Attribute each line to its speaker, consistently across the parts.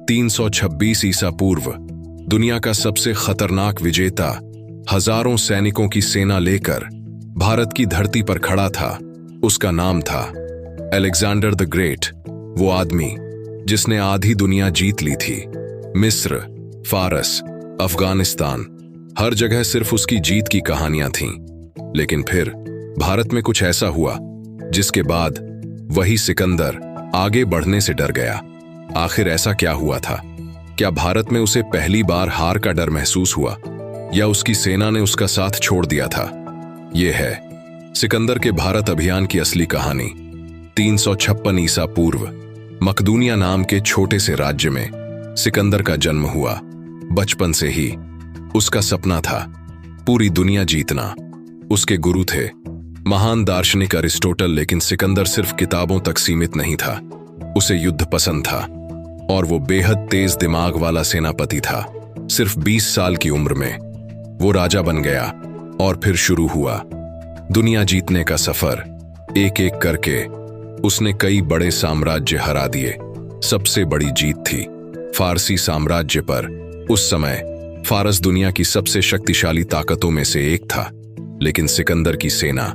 Speaker 1: 326 ईसा पूर्व दुनिया का सबसे खतरनाक विजेता हजारों सैनिकों की सेना लेकर भारत की धरती पर खड़ा था। उसका नाम था अलेक्जेंडर द ग्रेट, वो आदमी जिसने आधी दुनिया जीत ली थी। मिस्र, फारस, अफगानिस्तान, हर जगह सिर्फ उसकी जीत की कहानियां थीं। लेकिन फिर भारत में कुछ ऐसा हुआ जिसके बाद वही सिकंदर आगे बढ़ने से डर गया। आखिर ऐसा क्या हुआ था? क्या भारत में उसे पहली बार हार का डर महसूस हुआ या उसकी सेना ने उसका साथ छोड़ दिया था? यह है सिकंदर के भारत अभियान की असली कहानी। 356 ईसा पूर्व मकदूनिया नाम के छोटे से राज्य में सिकंदर का जन्म हुआ। बचपन से ही उसका सपना था पूरी दुनिया जीतना। उसके गुरु थे महान दार्शनिक अरिस्टोटल, लेकिन सिकंदर सिर्फ किताबों तक सीमित नहीं था। उसे युद्ध पसंद था और वो बेहद तेज दिमाग वाला सेनापति था। सिर्फ 20 साल की उम्र में वो राजा बन गया और फिर शुरू हुआ दुनिया जीतने का सफर। एक एक करके उसने कई बड़े साम्राज्य हरा दिए। सबसे बड़ी जीत थी फारसी साम्राज्य पर। उस समय फारस दुनिया की सबसे शक्तिशाली ताकतों में से एक था, लेकिन सिकंदर की सेना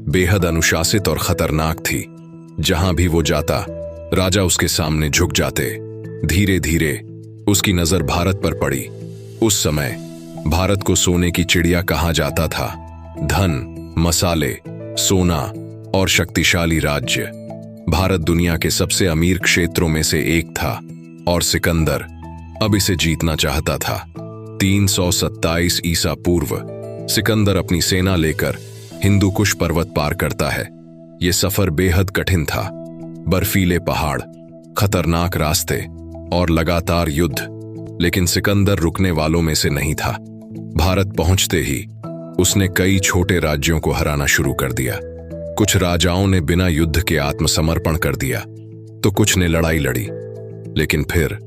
Speaker 1: बेहद अनुशासित और खतरनाक थी। जहां भी वो जाता राजा उसके सामने झुक जाते। धीरे धीरे उसकी नजर भारत पर पड़ी। उस समय भारत को सोने की चिड़िया कहा जाता था। धन, मसाले, सोना और शक्तिशाली राज्य। भारत दुनिया के सबसे अमीर क्षेत्रों में से एक था और सिकंदर अब इसे जीतना चाहता था। 327 ईसा पूर्व सिकंदर अपनी सेना लेकर हिंदू कुश पर्वत पार करता है। ये सफर बेहद कठिन था। बर्फीले पहाड़, खतरनाक रास्ते और लगातार युद्ध, लेकिन सिकंदर रुकने वालों में से नहीं था। भारत पहुंचते ही उसने कई छोटे राज्यों को हराना शुरू कर दिया। कुछ राजाओं ने बिना युद्ध के आत्मसमर्पण कर दिया तो कुछ ने लड़ाई लड़ी। लेकिन फिर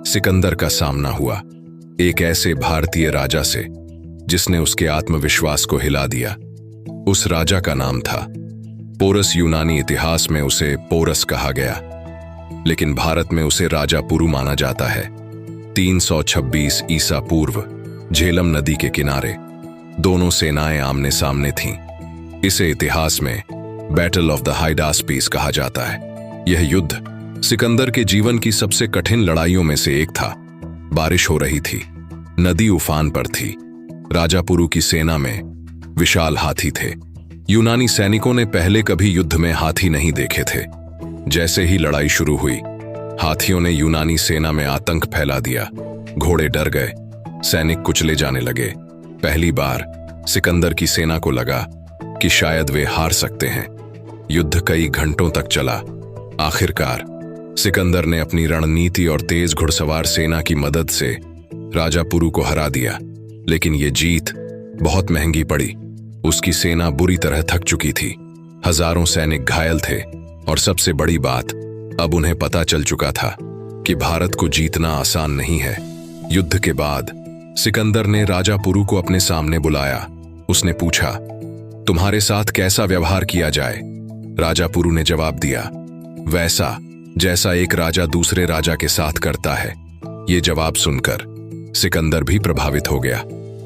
Speaker 1: सिकंदर का सामना हुआ एक ऐसे भारतीय राजा से जिसने उसके आत्मविश्वास को हिला दिया। उस राजा का नाम था पोरस। यूनानी इतिहास में उसे पोरस कहा गया, लेकिन भारत में उसे राजा पुरु माना जाता है। 326 ईसा पूर्व झेलम नदी के किनारे दोनों सेनाएं आमने सामने थीं। इसे इतिहास में बैटल ऑफ द हाइडास्पीस कहा जाता है। यह युद्ध सिकंदर के जीवन की सबसे कठिन लड़ाइयों में से एक था। बारिश हो रही थी, नदी उफान पर थी। राजा पुरु की सेना में विशाल हाथी थे। यूनानी सैनिकों ने पहले कभी युद्ध में हाथी नहीं देखे थे। जैसे ही लड़ाई शुरू हुई, हाथियों ने यूनानी सेना में आतंक फैला दिया। घोड़े डर गए, सैनिक कुचले जाने लगे। पहली बार सिकंदर की सेना को लगा कि शायद वे हार सकते हैं। युद्ध कई घंटों तक चला। आखिरकार सिकंदर ने अपनी रणनीति और तेज घुड़सवार सेना की मदद से राजा पुरु को हरा दिया, लेकिन ये जीत बहुत महंगी पड़ी। उसकी सेना बुरी तरह थक चुकी थी। हजारों सैनिक घायल थे और सबसे बड़ी बात, अब उन्हें पता चल चुका था कि भारत को जीतना आसान नहीं है। युद्ध के बाद सिकंदर ने राजा पुरु को अपने सामने बुलाया। उसने पूछा, तुम्हारे साथ कैसा व्यवहार किया जाए? राजा पुरु ने जवाब दिया, वैसा जैसा एक राजा दूसरे राजा के साथ करता है। ये जवाब सुनकर सिकंदर भी प्रभावित हो गया।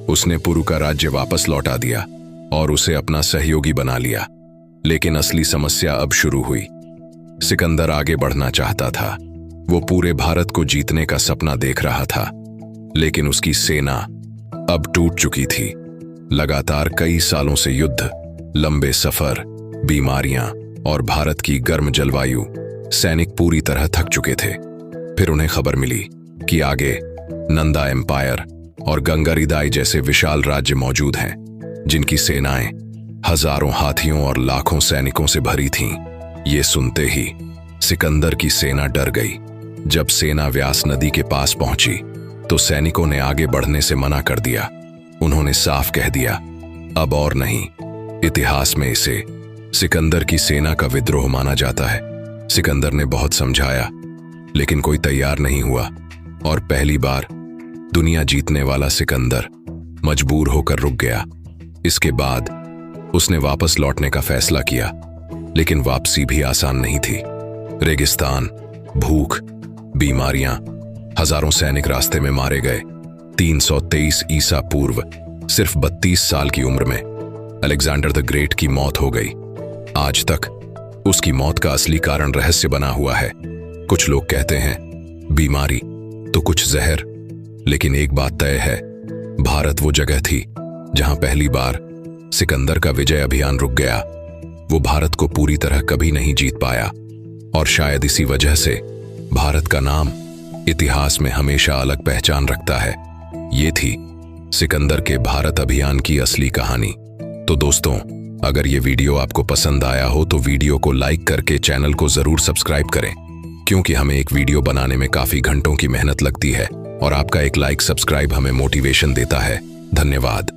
Speaker 1: उसने पुरु का राज्य वापस लौटा दिया और उसे अपना सहयोगी बना लिया। लेकिन असली समस्या अब शुरू हुई। सिकंदर आगे बढ़ना चाहता था। वो पूरे भारत को जीतने का सपना देख रहा था, लेकिन उसकी सेना अब टूट चुकी थी। लगातार कई सालों से युद्ध, लंबे सफर, बीमारियां और भारत की गर्म जलवायु, सैनिक पूरी तरह थक चुके थे। फिर उन्हें खबर मिली कि आगे नंदा एम्पायर और गंगारीदाई जैसे विशाल राज्य मौजूद हैं, जिनकी सेनाएं हजारों हाथियों और लाखों सैनिकों से भरी थीं। ये सुनते ही सिकंदर की सेना डर गई। जब सेना व्यास नदी के पास पहुंची तो सैनिकों ने आगे बढ़ने से मना कर दिया। उन्होंने साफ कह दिया, अब और नहीं। इतिहास में इसे सिकंदर की सेना का विद्रोह माना जाता है। सिकंदर ने बहुत समझाया, लेकिन कोई तैयार नहीं हुआ और पहली बार दुनिया जीतने वाला सिकंदर मजबूर होकर रुक गया। इसके बाद उसने वापस लौटने का फैसला किया, लेकिन वापसी भी आसान नहीं थी। रेगिस्तान, भूख, बीमारियां हजारों सैनिक रास्ते में मारे गए। 323 ईसा पूर्व, सिर्फ 32 साल की उम्र में अलेक्जेंडर द ग्रेट की मौत हो गई। आज तक उसकी मौत का असली कारण रहस्य बना हुआ है। कुछ लोग कहते हैं बीमारी, तो कुछ जहर, लेकिन एक बात तय है, भारत वो जगह थी जहां पहली बार सिकंदर का विजय अभियान रुक गया। वो भारत को पूरी तरह कभी नहीं जीत पाया और शायद इसी वजह से भारत का नाम इतिहास में हमेशा अलग पहचान रखता है। ये थी सिकंदर के भारत अभियान की असली कहानी। तो दोस्तों, अगर ये वीडियो आपको पसंद आया हो तो वीडियो को लाइक करके चैनल को जरूर सब्सक्राइब करें, क्योंकि हमें एक वीडियो बनाने में काफी घंटों की मेहनत लगती है और आपका एक लाइक सब्सक्राइब हमें मोटिवेशन देता है। धन्यवाद।